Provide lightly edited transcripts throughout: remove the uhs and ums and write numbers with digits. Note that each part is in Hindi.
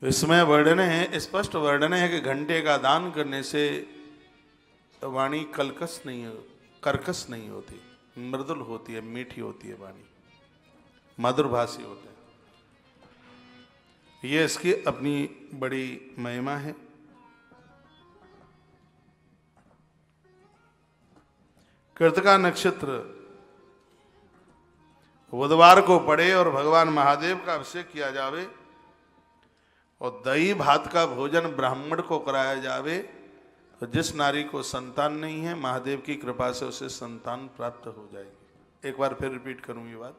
इसमें वर्णन है, स्पष्ट वर्णन है कि घंटे का दान करने से वाणी कर्कश नहीं होती, मृदुल होती है, मीठी होती है वाणी, मधुरभाषी होते हैं। ये इसकी अपनी बड़ी महिमा है। कृतिका नक्षत्र बुधवार को पड़े और भगवान महादेव का अभिषेक किया जावे और दही भात का भोजन ब्राह्मण को कराया जावे तो जिस नारी को संतान नहीं है, महादेव की कृपा से उसे संतान प्राप्त हो जाएगी। एक बार फिर रिपीट करूं ये बात।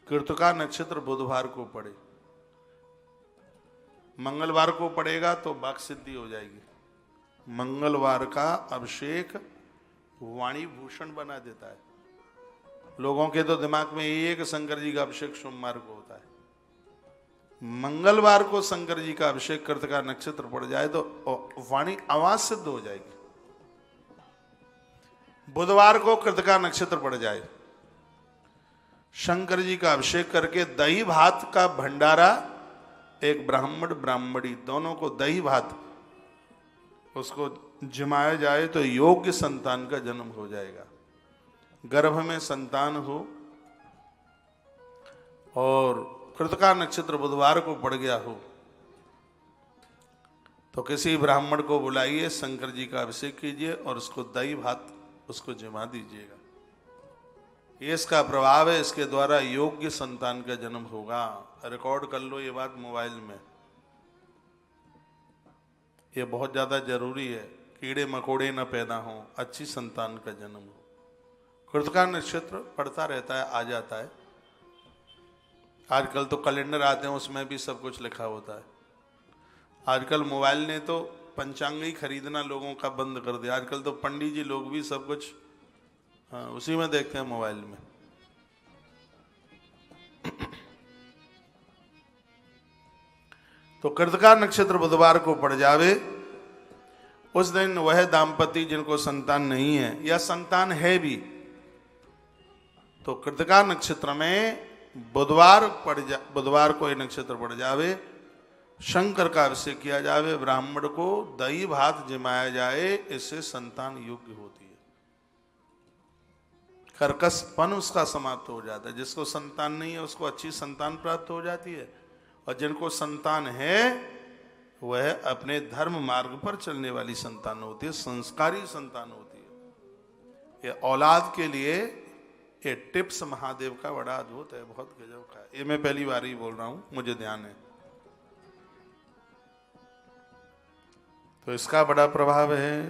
कृतिका नक्षत्र बुधवार को पड़े, मंगलवार को पड़ेगा तो वाक सिद्धि हो जाएगी। मंगलवार का अभिषेक वाणी भूषण बना देता है। लोगों के तो दिमाग में यही है कि शंकर जी का अभिषेक सोमवार को होता है। मंगलवार को शंकर जी का अभिषेक कृतिका नक्षत्र पड़ जाए तो वाणी आवाज सिद्ध हो जाएगी। बुधवार को कृतिका नक्षत्र पड़ जाए, शंकर जी का अभिषेक करके दही भात का भंडारा, एक ब्राह्मण ब्राह्मणी दोनों को दही भात उसको जमाया जाए तो योग्य संतान का जन्म हो जाएगा। गर्भ में संतान हो और कृतिका नक्षत्र बुधवार को पड़ गया हो तो किसी ब्राह्मण को बुलाइए, शंकर जी का अभिषेक कीजिए और उसको दही भात उसको जमा दीजिएगा। ये इसका प्रभाव है, इसके द्वारा योग्य संतान का जन्म होगा। रिकॉर्ड कर लो ये बात मोबाइल में, ये बहुत ज्यादा जरूरी है। कीड़े मकोड़े न पैदा हों, अच्छी संतान का जन्म हो। कृतिका नक्षत्र पड़ता रहता है, आ जाता है। आजकल तो कैलेंडर आते हैं, उसमें भी सब कुछ लिखा होता है। आजकल मोबाइल ने तो पंचांग ही खरीदना लोगों का बंद कर दिया। आजकल तो पंडित जी लोग भी सब कुछ उसी में देखते हैं, मोबाइल में। तो कृतिका नक्षत्र बुधवार को पड़ जावे, उस दिन वह दांपति जिनको संतान नहीं है या संतान है भी, तो कृतिका नक्षत्र में बुधवार को ये नक्षत्र पड़ जावे, शंकर का अभिषेक किया जावे, ब्राह्मण को दही भात जमाया जाए, इससे संतान योग्य होती है। कर्कशपन उसका समाप्त हो जाता है। जिसको संतान नहीं है उसको अच्छी संतान प्राप्त हो जाती है, और जिनको संतान है वह अपने धर्म मार्ग पर चलने वाली संतान होती है, संस्कारी संतान होती है। ये औलाद के लिए ये टिप्स महादेव का बड़ा अद्भुत है, बहुत गजब का है। ये मैं पहली बार ही बोल रहा हूं, मुझे ध्यान है। तो इसका बड़ा प्रभाव है।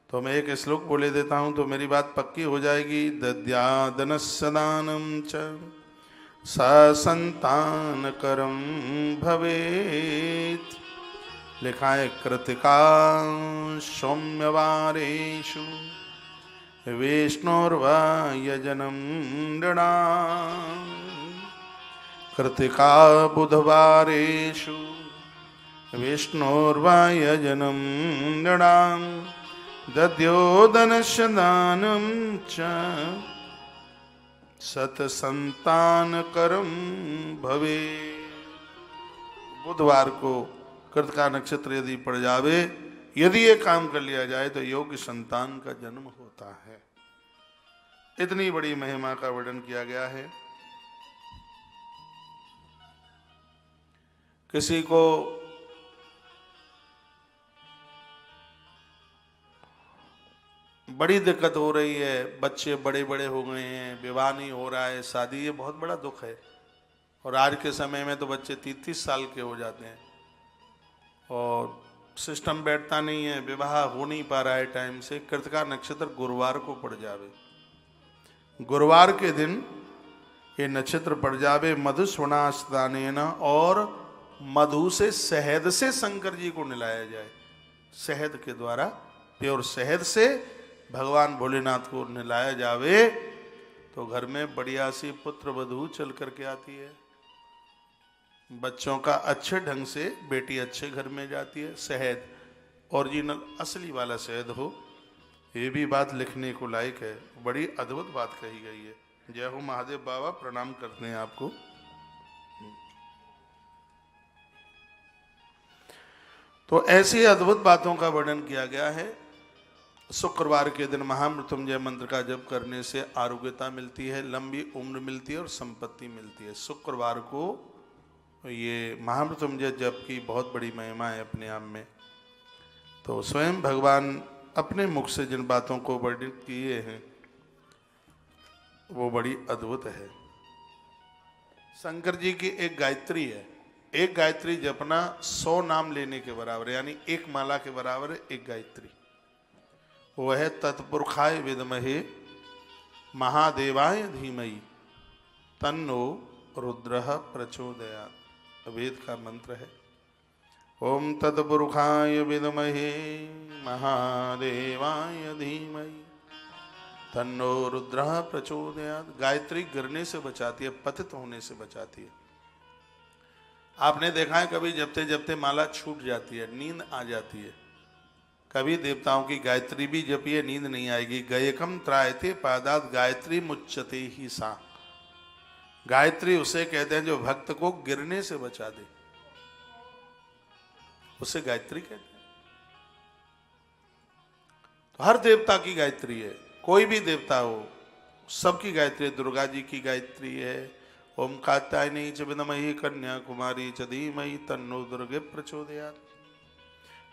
तो मैं एक श्लोक बोले देता हूं तो मेरी बात पक्की हो जाएगी। दद्यादनस्य दानं च ससंतानकरं भवेत्। लिखा है कृतिका सौम्यवारेषु विष्णोर्वा यजनं नृणाम्। कृतिका बुधवारेषु विष्णोर्वा यजनं नृणाम्। दद्योदनस्य दानं च सत्संतानकरं भवेत्। बुधवार को कृतिका नक्षत्र यदि पड़ जावे, यदि ये काम कर लिया जाए तो योग्य संतान का जन्म होता है। इतनी बड़ी महिमा का वर्णन किया गया है। किसी को बड़ी दिक्कत हो रही है, बच्चे बड़े बड़े हो गए हैं, विवाह नहीं हो रहा है, शादी, ये बहुत बड़ा दुख है। और आज के समय में तो बच्चे 30-30 साल के हो जाते हैं और सिस्टम बैठता नहीं है, विवाह हो नहीं पा रहा है टाइम से। कृतिका नक्षत्र गुरुवार को पड़ जावे, गुरुवार के दिन ये नक्षत्र पड़ जावे, मधुस्वनास्तानेन, और मधु से, शहद से शंकर जी को निलाया जाए। शहद के द्वारा, प्योर शहद से भगवान भोलेनाथ को निलाया जावे तो घर में बढ़िया सी पुत्र वधू चल करके आती है। बच्चों का अच्छे ढंग से, बेटी अच्छे घर में जाती है। शहद ओरिजिनल असली वाला शहद हो, ये भी बात लिखने को लायक है। बड़ी अद्भुत बात कही गई है। जय हो महादेव बाबा, प्रणाम करते हैं आपको। तो ऐसी अद्भुत बातों का वर्णन किया गया है। शुक्रवार के दिन महामृत्युंजय मंत्र का जप करने से आरोग्यता मिलती है, लंबी उम्र मिलती है और संपत्ति मिलती है। शुक्रवार को ये महामृत्युंजय जप की बहुत बड़ी महिमा है अपने आप में। तो स्वयं भगवान अपने मुख से जिन बातों को वर्णित किए हैं वो बड़ी अद्भुत है। शंकर जी की एक गायत्री है, एक गायत्री जपना 100 नाम लेने के बराबर है, यानी एक माला के बराबर है एक गायत्री। वो है तत्पुरुषाय विद्महे महादेवाय धीमहि तन्नो रुद्रः प्रचोदयात्। वेद का मंत्र है, ओम तत्पुरुषाय विद्महे महादेवाय धीमहि तन्नो रुद्रः प्रचोदयात्। गायत्री गिरने से बचाती है, पतित होने से बचाती है। आपने देखा है कभी जपते जपते माला छूट जाती है, नींद आ जाती है। कभी देवताओं की गायत्री भी जपिए, नींद नहीं आएगी। गयकम त्रायते पादात गायत्री मुच्यते ही सा। गायत्री उसे कहते हैं जो भक्त को गिरने से बचा दे, उसे गायत्री कहते हैं। तो हर देवता की गायत्री है, कोई भी देवता हो सबकी गायत्री है। दुर्गा जी की गायत्री है, ओम कात्यायनी च विद्महे कन्याकुमारी च धीमहि तन्नो दुर्गे प्रचोदयात्।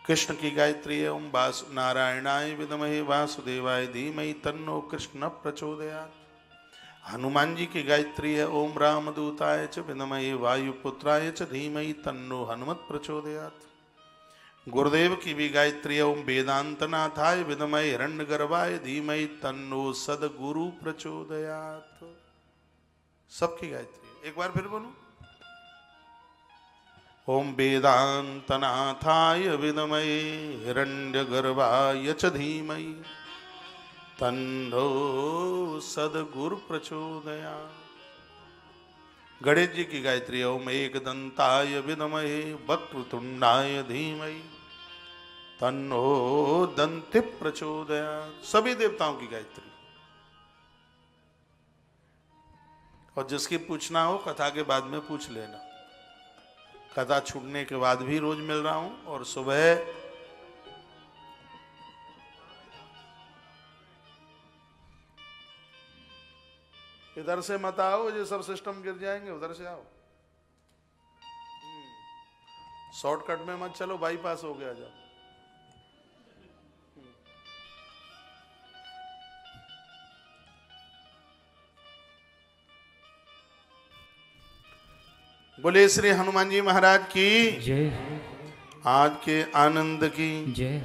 कृष्ण की गायत्री है, ओम नारायणाय विद्महे वासुदेवाय धीमहि तन्नो कृष्ण प्रचोदयात्। हनुमान जी की गायत्री है, ओम रामदूताय च विद्महे वायुपुत्राय च धीमहि तन्नो हनुमत प्रचोदयात्। गुरुदेव की भी गायत्री है, ओम वेदांतनाथाय विद्महे हिरण्यगर्भाय धीमहि तन्नो सद्गुरु प्रचोदयात्। सबकी गायत्री है। एक बार फिर बोलूं, ओम वेदांतनाथाय विद्महे हिरण्यगर्भाय च धीमहि तन्नो सद्गुरु प्रचोदयात्। गणेश जी की गायत्री है, ओम एकदंताय विद्महे वक्रतुंडाय धीमहि तन्नो दंति प्रचोदयात्। सभी देवताओं की गायत्री। और जिसकी पूछना हो कथा के बाद में पूछ लेना। कथा छूटने के बाद भी रोज मिल रहा हूं, और सुबह इधर से मत आओ, ये सब सिस्टम गिर जाएंगे, उधर से आओ। शॉर्टकट में मत चलो, बाईपास हो गया जाओ। बोले श्री हनुमान जी महाराज की जय। आज के आनंद की जय।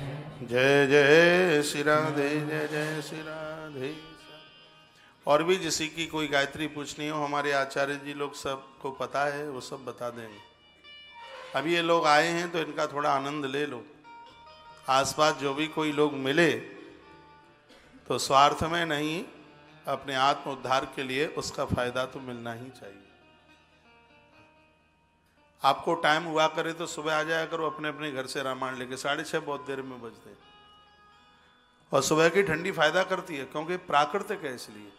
जय जय श्री राधे, जय जय श्री राधे। और भी किसी की कोई गायत्री पूछनी हो, हमारे आचार्य जी लोग सबको पता है, वो सब बता देंगे। अभी ये लोग आए हैं तो इनका थोड़ा आनंद ले लो। आसपास जो भी कोई लोग मिले तो स्वार्थ में नहीं, अपने आत्म उद्धार के लिए उसका फायदा तो मिलना ही चाहिए। आपको टाइम हुआ करे तो सुबह आ जाया करो अपने अपने घर से रामायण लेके। 6:30 बहुत देर में बजते हैं। और सुबह की ठंडी फायदा करती है, क्योंकि प्राकृतिक है, इसलिए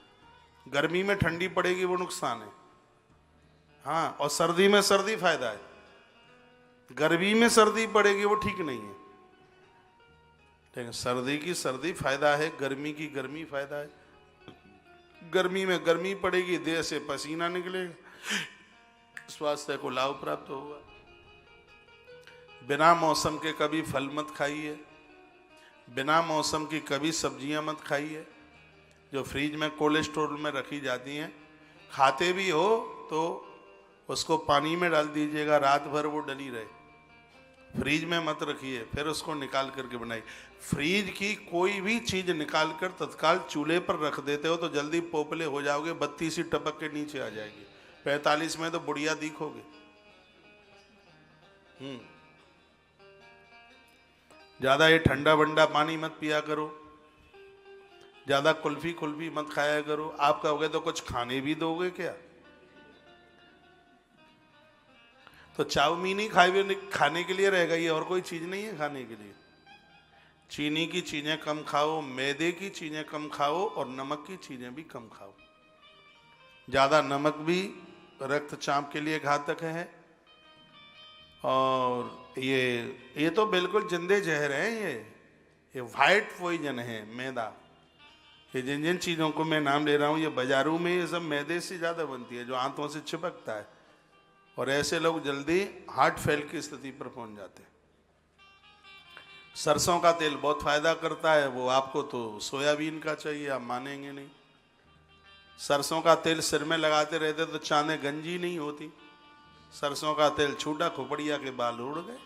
गर्मी में ठंडी पड़ेगी वो नुकसान है। हाँ, और सर्दी में सर्दी फायदा है। गर्मी में सर्दी पड़ेगी वो ठीक नहीं है। लेकिन सर्दी की सर्दी फायदा है, गर्मी की गर्मी फायदा है। गर्मी में गर्मी पड़ेगी, देह से पसीना निकलेगा, स्वास्थ्य को लाभ प्राप्त होगा। बिना मौसम के कभी फल मत खाइए, बिना मौसम की कभी सब्जियां मत खाइए जो फ्रीज में कोल्ड स्टोर में रखी जाती हैं। खाते भी हो तो उसको पानी में डाल दीजिएगा, रात भर वो डली रहे। फ्रीज में मत रखिए, फिर उसको निकाल करके बनाइए। फ्रीज की कोई भी चीज निकाल कर तत्काल चूल्हे पर रख देते हो तो जल्दी पोपले हो जाओगे, 32 ही टपक के नीचे आ जाएगी। 45 में तो बुढ़िया दिखोगे। ज्यादा ये ठंडा वंडा पानी मत पिया करो, ज्यादा कुल्फी मत खाया करो। आप कहोगे तो कुछ खाने भी दोगे क्या? तो चाउमीन ही खाने के लिए रहेगा, ये और कोई चीज नहीं है खाने के लिए। चीनी की चीजें कम खाओ, मैदे की चीजें कम खाओ, और नमक की चीजें भी कम खाओ। ज्यादा नमक भी रक्तचाप के लिए घातक है, और ये तो बिल्कुल जिंदे जहर हैं। ये वाइट पॉइजन है मैदा। ये जिन जिन चीज़ों को मैं नाम ले रहा हूँ, ये बाजारों में ये सब मैदे से ज़्यादा बनती है, जो आंतों से चिपकता है, और ऐसे लोग जल्दी हार्ट फेल की स्थिति पर पहुंच जाते हैं। सरसों का तेल बहुत फायदा करता है, वो आपको तो सोयाबीन का चाहिए, आप मानेंगे नहीं। सरसों का तेल सिर में लगाते रहते तो चांदे गंजी नहीं होती। सरसों का तेल छूटा, खोपड़िया के बाल उड़ गए,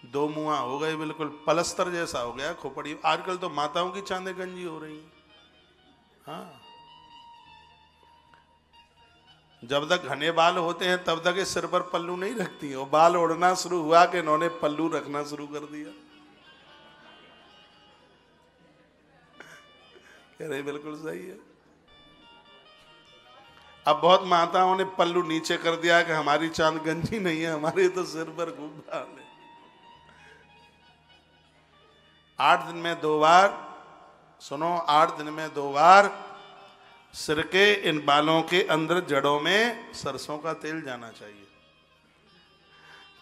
दो मुआ हो गए, बिल्कुल पलस्तर जैसा हो गया खोपड़ी। आजकल तो माताओं की चांदे गंजी हो रही हैं। हाँ, जब तक घने बाल होते हैं तब तक इस सिर पर पल्लू नहीं रखती, और बाल उड़ना शुरू हुआ कि इन्होंने पल्लू रखना शुरू कर दिया। कह रहे बिल्कुल सही है। अब बहुत माताओं ने पल्लू नीचे कर दिया कि हमारी चांद गंजी नहीं है, हमारे तो सिर पर खूब बाल है। 8 दिन में 2 बार, सुनो, 8 दिन में 2 बार सिर के इन बालों के अंदर जड़ों में सरसों का तेल जाना चाहिए।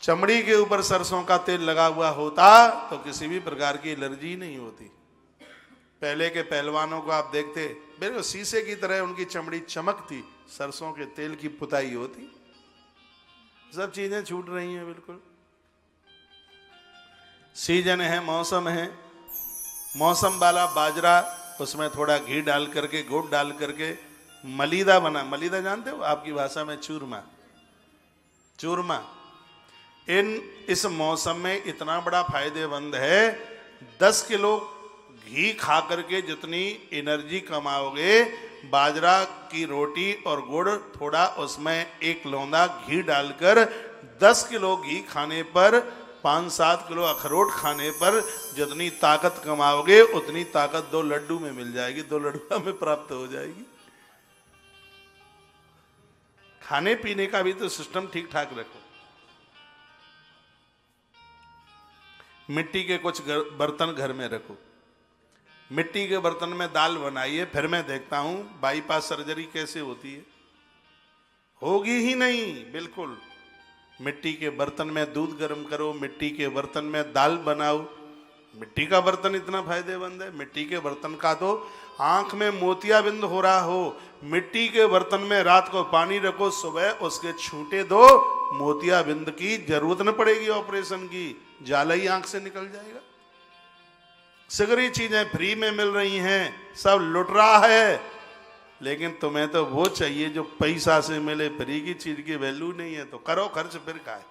चमड़ी के ऊपर सरसों का तेल लगा हुआ होता तो किसी भी प्रकार की एलर्जी नहीं होती। पहले के पहलवानों को आप देखते, बिल्कुल शीशे की तरह उनकी चमड़ी चमकती, सरसों के तेल की पुताई होती। सब चीजें छूट रही हैं बिल्कुल। सीजन है, मौसम है, मौसम वाला बाजरा, उसमें थोड़ा घी डाल करके, गुड़ डाल करके मलीदा बना। मलीदा जानते हो आपकी भाषा में? चूरमा। चूरमा इस मौसम में इतना बड़ा फायदेमंद है। 10 किलो घी खा करके जितनी एनर्जी कमाओगे, बाजरा की रोटी और गुड़, थोड़ा उसमें 1 लौंदा घी डालकर 10 किलो घी खाने पर, 5-7 किलो अखरोट खाने पर जितनी ताकत कमाओगे उतनी ताकत 2 लड्डू में मिल जाएगी, 2 लड्डू में प्राप्त हो जाएगी। खाने पीने का भी तो सिस्टम ठीक ठाक रखो। मिट्टी के कुछ बर्तन घर में रखो, मिट्टी के बर्तन में दाल बनाइए। फिर मैं देखता हूं बाईपास सर्जरी कैसे होती है, होगी ही नहीं बिल्कुल। मिट्टी के बर्तन में दूध गर्म करो, मिट्टी के बर्तन में दाल बनाओ। मिट्टी का बर्तन इतना फायदेमंद है। मिट्टी के बर्तन का तो आंख में मोतियाबिंद हो रहा हो, मिट्टी के बर्तन में रात को पानी रखो, सुबह उसके छूटे दो, मोतियाबिंद की जरूरत न पड़ेगी ऑपरेशन की, जाला ही आंख से निकल जाएगा। सगरी चीजें फ्री में मिल रही हैं, सब लुट रहा है, लेकिन तुम्हें तो वो चाहिए जो पैसा से मिले। फ्री की चीज की वैल्यू नहीं है तो करो खर्च, फिर का है।